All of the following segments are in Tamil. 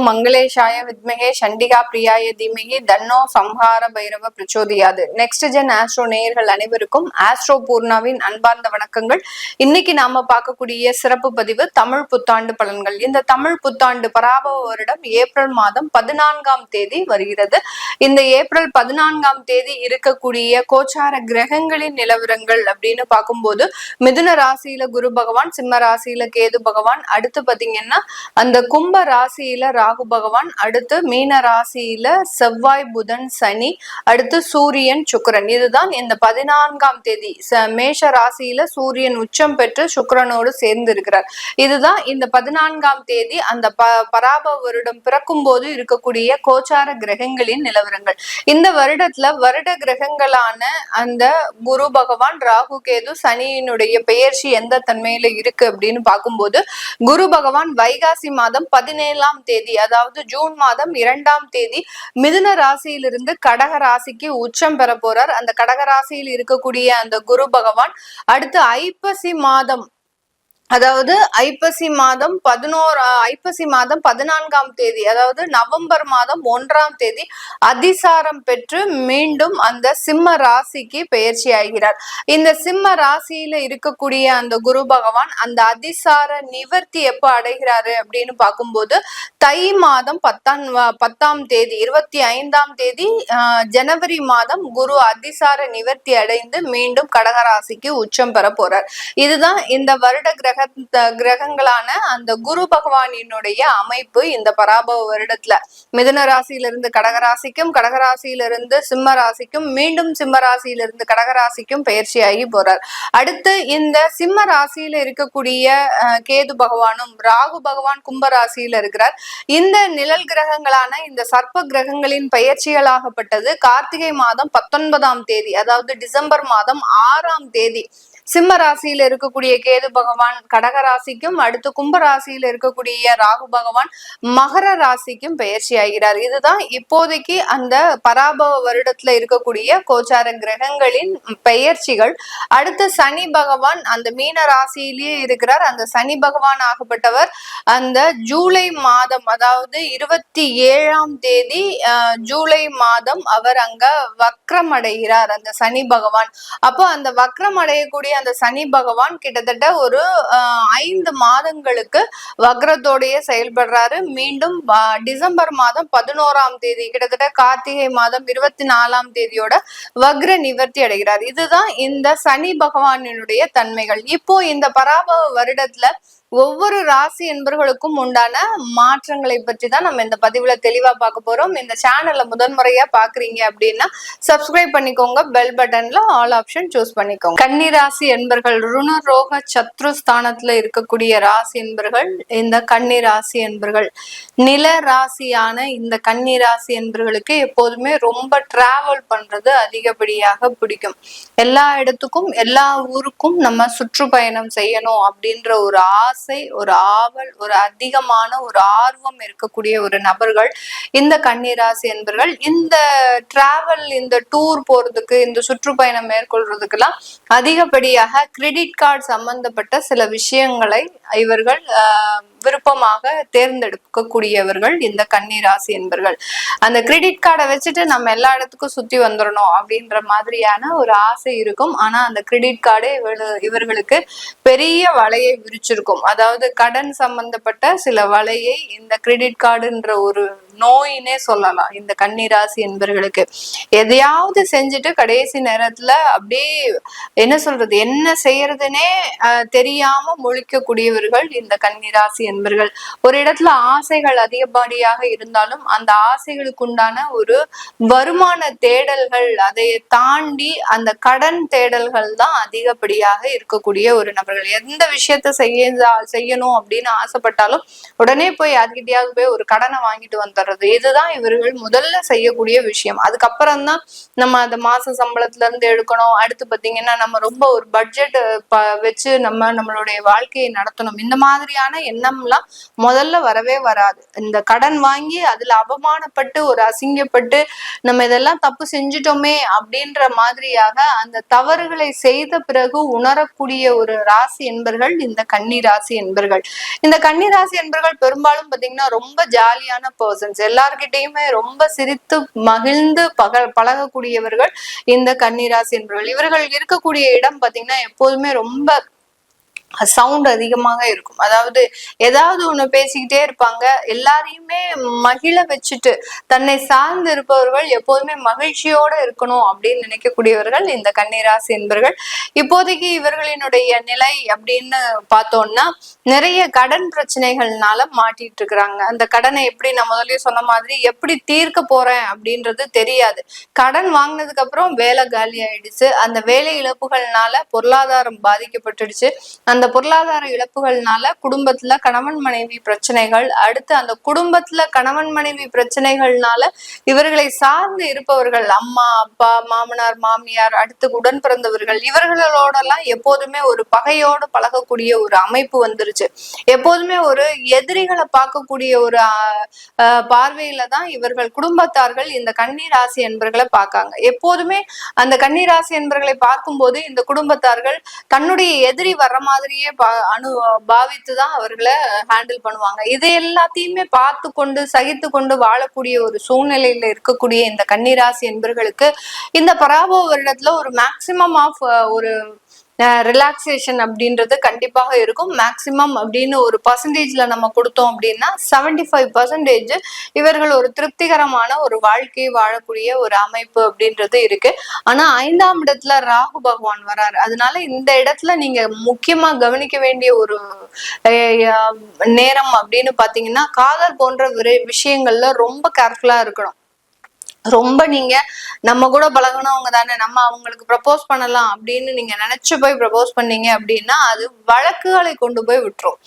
மங்களேஷாய வித்மகே சண்டிகா பிரியாய தீமகி தன்னோ சம்ஹார பைரவ பிரச்சோதியாது. நெக்ஸ்ட் ஜென் ஆஸ்ட்ரோ நேயர்கள் அனைவருக்கும் ஆஸ்ட்ரோ பூர்ணாவின் அன்பார்ந்த வணக்கங்கள். இன்னைக்கு நாம பார்க்கக்கூடிய சிறப்பு பதிவு தமிழ் புத்தாண்டு பலன்கள். இந்த தமிழ் புத்தாண்டு பராபவ வருடம் ஏப்ரல் மாதம் 14ஆம் தேதி வருகிறது. இந்த ஏப்ரல் 14ஆம் தேதி இருக்கக்கூடிய கோச்சார கிரகங்களின் நிலவரங்கள் அப்படின்னு பார்க்கும்போது மிதுன ராசியில குரு பகவான், சிம்ம ராசியில கேது பகவான், அடுத்து பாத்தீங்கன்னா அந்த கும்ப ராசியில ராகு பகவான், அடுத்து மீன ராசியில செவ்வாய் புதன் சனி, அடுத்து சூரியன் சுக்கிரன். இதுதான் இந்த 14ஆம் தேதி மேஷ ராசியில சூரியன் உச்சம் பெற்று சுக்கிரனோடு சேர்ந்து இருக்கிறார். இதுதான் இந்த 14ஆம் தேதி அந்த பராபவ வருடம் பிறக்கும் போது இருக்கக்கூடிய கோச்சார கிரகங்களின் நிலவரங்கள். இந்த வருடத்துல வருட கிரகங்களான அந்த குரு பகவான், ராகு கேது, சனியினுடைய பெயர்ச்சி எந்த தன்மையில இருக்கு அப்படின்னு பார்க்கும்போது குரு பகவான் வைகாசி மாதம் 17ஆம் தேதி, அதாவது ஜூன் மாதம் 2ஆம் தேதி மிதுன ராசியிலிருந்து கடக ராசிக்கு உச்சம் பெற போறார். அந்த கடக ராசியில் இருக்கக்கூடிய அந்த குரு பகவான் அடுத்து ஐப்பசி மாதம், அதாவது ஐப்பசி மாதம் 14ஆம் தேதி, அதாவது நவம்பர் மாதம் 1ஆம் தேதி அதிசாரம் பெற்று மீண்டும் அந்த சிம்ம ராசிக்கு பெயர்ச்சி ஆகிறார். இந்த சிம்ம ராசியில இருக்கக்கூடிய அந்த குரு பகவான் அந்த அதிசார நிவர்த்தி எப்ப அடைகிறாரு அப்படின்னு பார்க்கும்போது தை மாதம் 10ஆம் தேதி 25ஆம் தேதி ஜனவரி மாதம் குரு அதிசார நிவர்த்தி அடைந்து மீண்டும் கடகராசிக்கு உச்சம் பெற போறார். இதுதான் இந்த வருட கிரகங்களான அந்த குரு பகவானினுடைய அமைப்பு. இந்த பராபவ வருடத்துல மிதுன ராசியிலிருந்து கடகராசிக்கும், கடகராசியிலிருந்து சிம்ம ராசிக்கும், மீண்டும் சிம்ம ராசியிலிருந்து கடகராசிக்கும் பயிற்சியாகி போறார். அடுத்து இந்த சிம்ம ராசியில இருக்கக்கூடிய கேது பகவானும் ராகு பகவான் கும்ப ராசியில இருக்கிறார். இந்த நிழல் கிரகங்களான இந்த சர்ப்ப கிரகங்களின் பயிற்சிகளாகப்பட்டது கார்த்திகை மாதம் 19ஆம் தேதி, அதாவது டிசம்பர் மாதம் 6ஆம் தேதி சிம்ம ராசியில இருக்கக்கூடிய கேது பகவான் கடக ராசிக்கும், அடுத்து கும்ப ராசியில இருக்கக்கூடிய ராகு பகவான் மகர ராசிக்கும் பயிற்சி ஆகிறார். இதுதான் இப்போதைக்கு அந்த பராபவ வருடத்துல இருக்கக்கூடிய கோச்சார கிரகங்களின் பெயர்ச்சிகள். அடுத்து சனி பகவான் அந்த மீன ராசியிலேயே இருக்கிறார். அந்த சனி பகவான் ஆகப்பட்டவர் அந்த ஜூலை மாதம், அதாவது 27ஆம் தேதி ஜூலை மாதம் அவர் அங்க வக்ரம் அடைகிறார் அந்த சனி பகவான். அப்போ அந்த வக்ரம் அடையக்கூடிய அந்த சனி பகவான் கிட்டத்தட்ட ஒரு 5 மாதங்களுக்கு வக்ரத்தோடைய செயல்படுறாரு. மீண்டும் டிசம்பர் மாதம் 11ஆம் தேதி, கிட்டத்தட்ட கார்த்திகை மாதம் 24ஆம் தேதியோட வக்ர நிவர்த்தி அடைகிறார். இதுதான் இந்த சனி பகவானினுடைய தன்மைகள். இப்போ இந்த பராபவ வருடத்துல ஒவ்வொரு ராசி என்பவர்களுக்கும் உண்டான மாற்றங்களை பற்றி தான் நம்ம இந்த பதிவுல தெளிவா பார்க்க போறோம். இந்த சேனல்ல முதன்முறையா பாக்குறீங்க அப்படின்னா சப்ஸ்கிரைப் பண்ணிக்கோங்க, பெல் பட்டன்ல ஆல் ஆப்ஷன் சூஸ் பண்ணிக்கோங்க. கன்னி ராசி என்பர்கள் ருண ரோக சத்ரு ஸ்தானத்துல இருக்கக்கூடிய ராசி என்பர்கள் இந்த கன்னி ராசி என்பர்கள். நில ராசியான இந்த கன்னி ராசி என்பர்களுக்கு எப்போதுமே ரொம்ப டிராவல் பண்றது அதிகப்படியாக பிடிக்கும். எல்லா இடத்துக்கும் எல்லா ஊருக்கும் நம்ம சுற்றுப்பயணம் செய்யணும் அப்படின்ற ஒரு ஆசை, ஒரு ஆவல், ஒரு அதிகமான ஒரு ஆர்வம் இருக்கக்கூடிய ஒரு நபர்கள் இந்த கன்னிராசி என்பர்கள். இந்த டிராவல், இந்த டூர் போறதுக்கு, இந்த சுற்றுப்பயணம் மேற்கொள்றதுக்கு எல்லாம் அதிகப்படியாக கிரெடிட் கார்டு சம்பந்தப்பட்ட சில விஷயங்களை இவர்கள் விருப்பமாக தேர்ந்தெடுக்கக்கூடியவர்கள் இந்த கன்னிராசி என்பர்கள். அந்த கிரெடிட் கார்டை வச்சுட்டு நம்ம எல்லா இடத்துக்கும் சுத்தி வந்துடணும் அப்படின்ற மாதிரியான ஒரு ஆசை இருக்கும். ஆனா அந்த கிரெடிட் கார்டே இவர்களுக்கு பெரிய வலையை விரிச்சிருக்கும். அதாவது கடன் சம்பந்தப்பட்ட சில வலையை இந்த கிரெடிட் கார்டுன்ற ஒரு நோயினே சொல்லலாம். இந்த கன்னிராசி என்பர்களுக்கு எதையாவது செஞ்சுட்டு கடைசி நேரத்துல அப்படியே என்ன சொல்றது, என்ன செய்யறதுன்னே தெரியாம முழிக்கக்கூடியவர்கள் இந்த கன்னிராசி என்பர்கள். ஒரு இடத்துல ஆசைகள் அதிகப்படியாக இருந்தாலும் அந்த ஆசைகளுக்கு உண்டான ஒரு வருமான தேடல்கள், அதை தாண்டி அந்த கடன் தேடல்கள் தான் அதிகப்படியாக இருக்கக்கூடிய ஒரு நபர்கள். எந்த விஷயத்த செய்யணும் அப்படின்னு ஆசைப்பட்டாலும் உடனே போய் யார்கிட்டயாவது போய் ஒரு கடனை வாங்கிட்டு வந்துடுறது, வர்றது, இதுதான் இவர்கள் முதல்ல செய்யக்கூடிய விஷயம். அதுக்கப்புறம் தான் நம்ம அந்த மாச சம்பளத்துல இருந்து எடுக்கணும். அடுத்து பாத்தீங்கன்னா நம்ம ரொம்ப ஒரு பட்ஜெட் வச்சு நம்மளுடைய வாழ்க்கையை நடத்தணும். இந்த மாதிரியான எண்ணம்லாம் முதல்ல வரவே வராது. இந்த கடன் வாங்கி அதுல அவமானப்பட்டு ஒரு அசிங்கப்பட்டு நம்ம இதெல்லாம் தப்பு செஞ்சுட்டோமே அப்படின்ற மாதிரியாக அந்த தவறுகளை செய்த பிறகு உணரக்கூடிய ஒரு ராசி என்பர்கள் இந்த கன்னி ராசி என்பர்கள். இந்த கன்னி ராசி என்பர்கள் பெரும்பாலும் பாத்தீங்கன்னா ரொம்ப ஜாலியான பர்சன்ஸ், எல்லார்கிட்டையுமே ரொம்ப சிரித்து மகிழ்ந்து பழகக்கூடியவர்கள் இந்த கன்னி ராசி என்பர்கள். இவர்கள் இருக்கக்கூடிய இடம் பாத்தீங்கன்னா எப்போதுமே ரொம்ப சவுண்ட் அதிகமாக இருக்கும். அதாவது ஏதாவது ஒண்ணு பேசிக்கிட்டே இருப்பாங்க. எல்லாரையுமே மகிழ வச்சுட்டு தன்னை சார்ந்து இருப்பவர்கள் எப்போதுமே மகிழ்ச்சியோட இருக்கணும் அப்படின்னு நினைக்கக்கூடியவர்கள் இந்த கன்னிராசி என்பர்கள். இப்போதைக்கு இவர்களினுடைய நிலை அப்படின்னு பார்த்தோம்னா நிறைய கடன் பிரச்சனைகள்னால மாட்டிட்டு இருக்கிறாங்க. அந்த கடனை எப்படி நான் முதலே சொன்ன மாதிரி எப்படி தீர்க்க போறேன் அப்படின்றது தெரியாது. கடன் வாங்கினதுக்கு அப்புறம் வேலை காலி ஆயிடுச்சு. அந்த வேலை இழப்புகள்னால பொருளாதாரம் பாதிக்கப்பட்டுடுச்சு. அந்த பொருளாதார இழப்புகள்னால குடும்பத்துல கணவன் மனைவி பிரச்சனைகள், அடுத்து அந்த குடும்பத்துல கணவன் மனைவி பிரச்சனைகள்னால இவர்களை சார்ந்து இருப்பவர்கள் அம்மா அப்பா மாமனார் மாமியார் அடுத்து உடன் பிறந்தவர்கள் இவர்களோடலாம் எப்போதுமே ஒரு பகையோடு பழகக்கூடிய ஒரு அமைப்பு வந்துருச்சு. எப்போதுமே ஒரு எதிரிகளை பார்க்கக்கூடிய ஒரு பார்வையில தான் இவர்கள் குடும்பத்தார்கள் இந்த கன்னி ராசி என்பர்களை பார்க்காங்க. எப்போதுமே அந்த கன்னி ராசி என்பர்களை பார்க்கும்போது இந்த குடும்பத்தார்கள் தன்னுடைய எதிரி வர்ற மாதிரியே பாவித்துதான் அவர்களை ஹேண்டில் பண்ணுவாங்க. இது எல்லாத்தையுமே பார்த்து கொண்டு சகித்து கொண்டு வாழக்கூடிய ஒரு சூழ்நிலையில இருக்கக்கூடிய இந்த கன்னிராசி என்பர்களுக்கு இந்த பராபவ வருடத்துல ஒரு மேக்சிமம் ஆஃப் ஒரு ரிலாக்ஸேஷன் அப்படின்றது கண்டிப்பாக இருக்கும். மேக்சிமம் அப்படின்னு ஒரு பர்சன்டேஜ்ல நம்ம கொடுத்தோம் அப்படின்னா 75% இவர்கள் ஒரு திருப்திகரமான ஒரு வாழ்க்கையை வாழக்கூடிய ஒரு அமைப்பு அப்படின்றது இருக்கு. ஆனா 5ஆம் இடத்துல ராகு பகவான் வராரு. அதனால இந்த இடத்துல நீங்க முக்கியமா கவனிக்க வேண்டிய ஒரு நேரம் அப்படின்னு பாத்தீங்கன்னா காதல் போன்ற விஷயங்கள்ல ரொம்ப கேர்ஃபுல்லா இருக்கணும். ரொம்ப நீங்க நம்ம கூட பழகணவங்க தானே, நம்ம அவங்களுக்கு ப்ரப்போஸ் பண்ணலாம் அப்படின்னு நீங்க நினைச்சு போய் ப்ரப்போஸ் பண்ணீங்க அப்படின்னா அது வழக்குகளை கொண்டு போய் விட்டுரும்.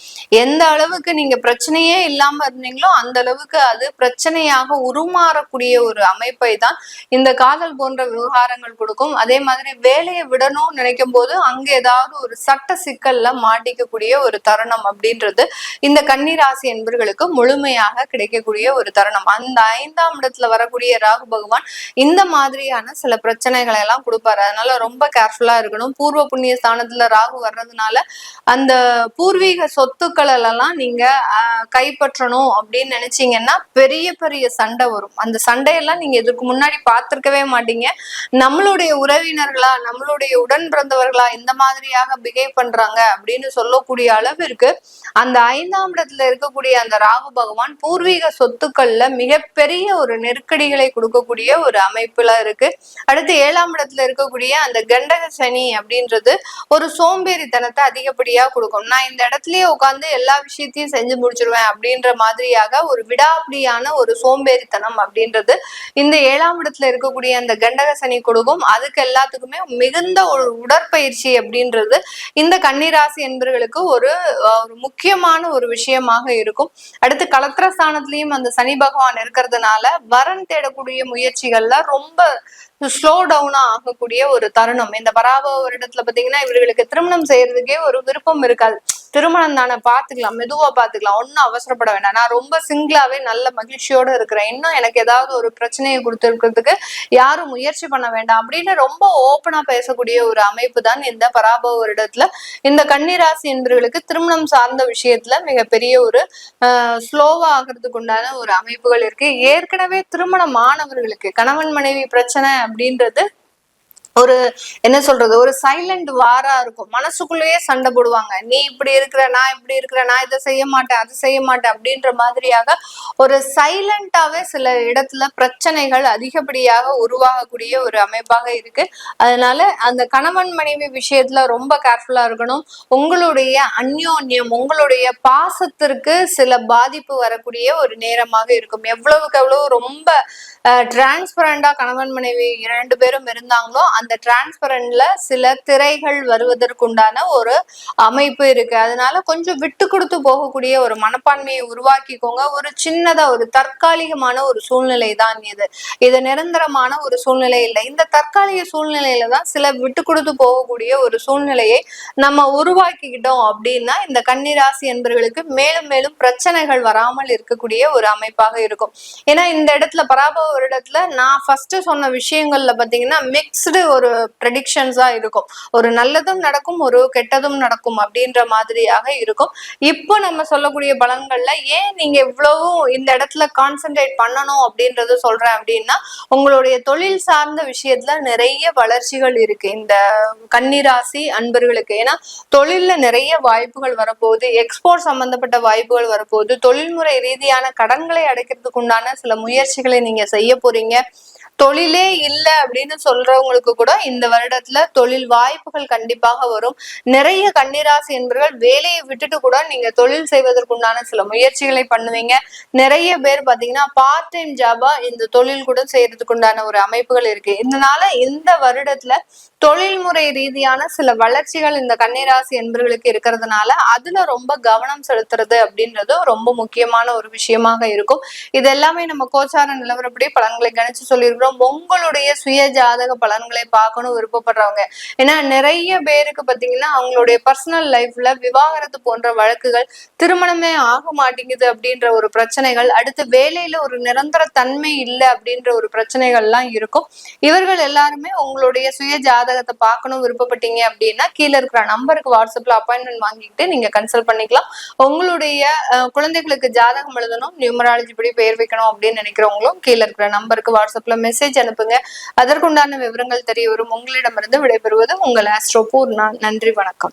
எந்த அளவுக்கு நீங்க பிரச்சனையே இல்லாம இருந்தீங்களோ அந்த அளவுக்கு அது பிரச்சனையாக உருமாறக்கூடிய ஒரு அமைப்பை தான் இந்த காதல் போன்ற விவகாரங்கள் கொடுக்கும். அதே மாதிரி வேலையை விடணும்னு நினைக்கும் போது அங்க ஏதாவது ஒரு சட்ட சிக்கல்ல மாட்டிக்கக்கூடிய ஒரு தருணம் அப்படின்றது இந்த கன்னிராசி என்பர்களுக்கு முழுமையாக கிடைக்கக்கூடிய ஒரு தருணம். அந்த 5ஆம் இடத்துல வரக்கூடிய ராகு பகவான் இந்த மாதிரியான சில பிரச்சனைகளை எல்லாம் கொடுப்பாரு. அதனால ரொம்ப கேர்ஃபுல்லா இருக்கணும். பூர்வ புண்ணிய ஸ்தானத்துல ராகு வர்றதுனால அந்த பூர்வீக சொத்துக்கள் எல்லாம் நீங்க கைப்பற்றணும் அப்படின்னு நினைச்சீங்கன்னா பெரிய பெரிய சண்டை வரும். அந்த சண்டையெல்லாம் நீங்க இதுக்கு முன்னாடி பார்த்திருக்கவே மாட்டீங்க. நம்மளுடைய உறவினர்களா நம்மளுடைய உடன் பிறந்தவர்களா இந்த மாதிரியாக பிஹேவ் பண்றாங்க அப்படின்னு சொல்லக்கூடிய அளவிற்கு அந்த 5ஆம் இடத்துல இருக்கக்கூடிய அந்த ராகு பகவான் பூர்வீக சொத்துக்கள்ல மிகப்பெரிய ஒரு நெருக்கடிகளை கொடுக்கக்கூடிய ஒரு அமைப்புல இருக்கு. அடுத்து 7ஆம் இடத்துல இருக்கக்கூடிய அந்த கண்டக சனி அப்படின்றது ஒரு சோம்பேறித்தனத்தை அதிகப்படியா கொடுக்கும். நான் இந்த இடத்துலயே உட்காந்து எல்லா விஷயத்தையும் செஞ்சு முடிச்சிருவேன் அப்படின்ற மாதிரியாக ஒரு விடாப்பிடியான ஒரு சோம்பேறித்தனம் அப்படின்றது இந்த 7ஆம் இடத்துல இருக்கக்கூடிய அந்த கண்டக சனி கொடுக்கும். அதுக்கு எல்லாத்துக்குமே மிகுந்த ஒரு உடற்பயிற்சி அப்படின்றது இந்த கன்னிராசி என்பவர்களுக்கு ஒரு முக்கியமான ஒரு விஷயமாக இருக்கும். அடுத்து கலத்திரஸ்தானத்திலையும் அந்த சனி பகவான் இருக்கிறதுனால வரன் தேடக்கூடிய முயற்சிகள்ல ரொம்ப ஸ்லோ டவுனா ஆகக்கூடிய ஒரு தருணம். இந்த பராபவ வருடத்துல பாத்தீங்கன்னா இவர்களுக்கு திருமணம் செய்யறதுக்கே ஒரு விருப்பம் இருக்காது. திருமணம் தானே, பாத்துக்கலாம், மெதுவா பாத்துக்கலாம், ஒன்னும் அவசரப்பட வேண்டாம், நான் ரொம்ப சிங்கிளாவே நல்ல மகிழ்ச்சியோட இருக்கிறேன், இன்னும் எனக்கு ஏதாவது ஒரு பிரச்சனையை கொடுத்துருக்கிறதுக்கு யாரும் முயற்சி பண்ண வேண்டாம் அப்படின்னு ரொம்ப ஓப்பனா பேசக்கூடிய ஒரு அமைப்பு தான் இந்த பராபவ வருடத்துல இந்த கன்னிராசி என்பவர்களுக்கு திருமணம் சார்ந்த விஷயத்துல மிகப்பெரிய ஒரு ஸ்லோவா ஆகிறதுக்கு உண்டான ஒரு அமைப்புகள் இருக்கு. ஏற்கனவே திருமணம் ஆனவர்களுக்கு கணவன் மனைவி பிரச்சனை அப்படின்றது ஒரு என்ன சொல்றது ஒரு சைலண்ட் வாரா இருக்கும். மனசுக்குள்ளேயே சண்டை போடுவாங்க. நீ இப்படி இருக்கிற, நான் இப்படி இருக்கிற, நான் இதை செய்ய மாட்டேன் அது செய்ய மாட்டேன் அப்படின்ற மாதிரியாக ஒரு சைலண்டாவே சில இடத்துல பிரச்சனைகள் அதிகப்படியாக உருவாகக்கூடிய ஒரு அமைப்பாக இருக்கு. அதனால அந்த கணவன் மனைவி விஷயத்துல ரொம்ப கேர்ஃபுல்லா இருக்கணும். உங்களுடைய அந்யோன்யம் உங்களுடைய பாசத்திற்கு சில பாதிப்பு வரக்கூடிய ஒரு நேரமாக இருக்கும். எவ்வளவுக்கு எவ்வளவு ரொம்ப டிரான்ஸ்பரண்டா கணவன் மனைவி 2 பேரும் இருந்தாங்களோ அந்த டிரான்ஸ்பரண்ட்ல சில திரைகள் வருவதற்குண்டான ஒரு அமைப்பு இருக்கு. அதனால கொஞ்சம் விட்டு கொடுத்து போகக்கூடிய ஒரு மனப்பான்மையை உருவாக்கிக்கோங்க. ஒரு சின்னதா ஒரு தற்காலிகமான ஒரு சூழ்நிலை தான் இது. இது நிரந்தரமான ஒரு சூழ்நிலை இல்லை. இந்த தற்காலிக சூழ்நிலையில தான் சில விட்டு கொடுத்து போகக்கூடிய ஒரு சூழ்நிலையை நம்ம உருவாக்கிக்கிட்டோம் அப்படின்னா இந்த கன்னிராசி என்பவர்களுக்கு மேலும் மேலும் பிரச்சனைகள் வராமல் இருக்கக்கூடிய ஒரு அமைப்பாக இருக்கும். ஏன்னா இந்த இடத்துல பராபவ வருடத்துல நான் ஃபர்ஸ்ட் சொன்ன விஷயங்கள்ல பாத்தீங்கன்னா மிக்ஸ்டு ஒரு ப்ரெடிக்ஷன்ஸா இருக்கும். ஒரு நல்லதும் நடக்கும், ஒரு கெட்டதும் நடக்கும் அப்படின்ற மாதிரியாக இருக்கும். இப்போ நம்ம சொல்லக்கூடிய பலன்கள்ல ஏன் நீங்க இவ்வளவு இந்த இடத்துல கான்சென்ட்ரேட் பண்ணணும் அப்படின்றது சொல்றேன் அப்படின்னா, உங்களுடைய தொழில் சார்ந்த விஷயத்துல நிறைய வளர்ச்சிகள் இருக்கு இந்த கன்னிராசி அன்பர்களுக்கு. ஏன்னா தொழில்ல நிறைய வாய்ப்புகள் வரப்போகுது, எக்ஸ்போர்ட் சம்பந்தப்பட்ட வாய்ப்புகள் வரப்போகுது, தொழில்முறை ரீதியான கடன்களை அடைக்கிறதுக்கு உண்டான சில முயற்சிகளை நீங்க செய்ய போறீங்க. தொழிலே இல்லை அப்படின்னு சொல்றவங்களுக்கு கூட இந்த வருடத்துல தொழில் வாய்ப்புகள் கண்டிப்பாக வரும். நிறைய கன்னிராசி என்பவர்கள் வேலையை விட்டுட்டு கூட நீங்க தொழில் செய்வதற்குண்டான சில முயற்சிகளை பண்ணுவீங்க. நிறைய பேர் பாத்தீங்கன்னா பார்ட் டைம் ஜாபா இந்த தொழில் கூட செய்யறதுக்கு உண்டான ஒரு அமைப்புகள் இருக்கு. இதனால இந்த வருடத்துல தொழில்முறை ரீதியான சில வளர்ச்சிகள் இந்த கன்னிராசி என்பவர்களுக்கு இருக்கிறதுனால அதுல ரொம்ப கவனம் செலுத்துறது அப்படின்றது ரொம்ப முக்கியமான ஒரு விஷயமாக இருக்கும். இது எல்லாமே நம்ம கோச்சார நிலவரப்படி பலன்களை கணிச்சு சொல்லியிருக்கிறோம். உங்களுடைய சுய ஜாதக பலன்களை பார்க்கணும் விருப்பப்படுறவங்க, ஏன்னா நிறைய பேருக்கு பாத்தீங்கன்னா அவங்களுடைய பர்சனல் லைஃப்ல விவாகரத்து போன்ற வழக்குகள், திருமணமே ஆக மாட்டேங்குது அப்படின்ற ஒரு பிரச்சனைகள், அடுத்து வேலையில ஒரு நிரந்தர தன்மை இல்லை அப்படின்ற ஒரு பிரச்சனைகள் எல்லாம் இருக்கும். இவர்கள் எல்லாருமே உங்களுடைய சுய ஜாதகத்தை பார்க்கணும் விருப்பப்பட்டீங்க அப்படின்னா கீழே இருக்கிற நம்பருக்கு வாட்ஸ்அப்ல அப்பாயின்மெண்ட் வாங்கிட்டு நீங்க கன்சல்ட் பண்ணிக்கலாம். உங்களுடைய குழந்தைகளுக்கு ஜாதகம் எழுதணும், நியூமராலஜி படி பெயர் வைக்கணும் அப்படின்னு நினைக்கிறவங்களும் கீழே இருக்கிற நம்பருக்கு வாட்ஸ்அப்ல மெசேஜ் அனுப்புங்க. அதற்குண்டான விவரங்கள் தெரிய வரும். உங்களிடமிருந்து விடைபெறுவது உங்கள் ஆஸ்ட்ரோ பூர்ணா. நன்றி, வணக்கம்.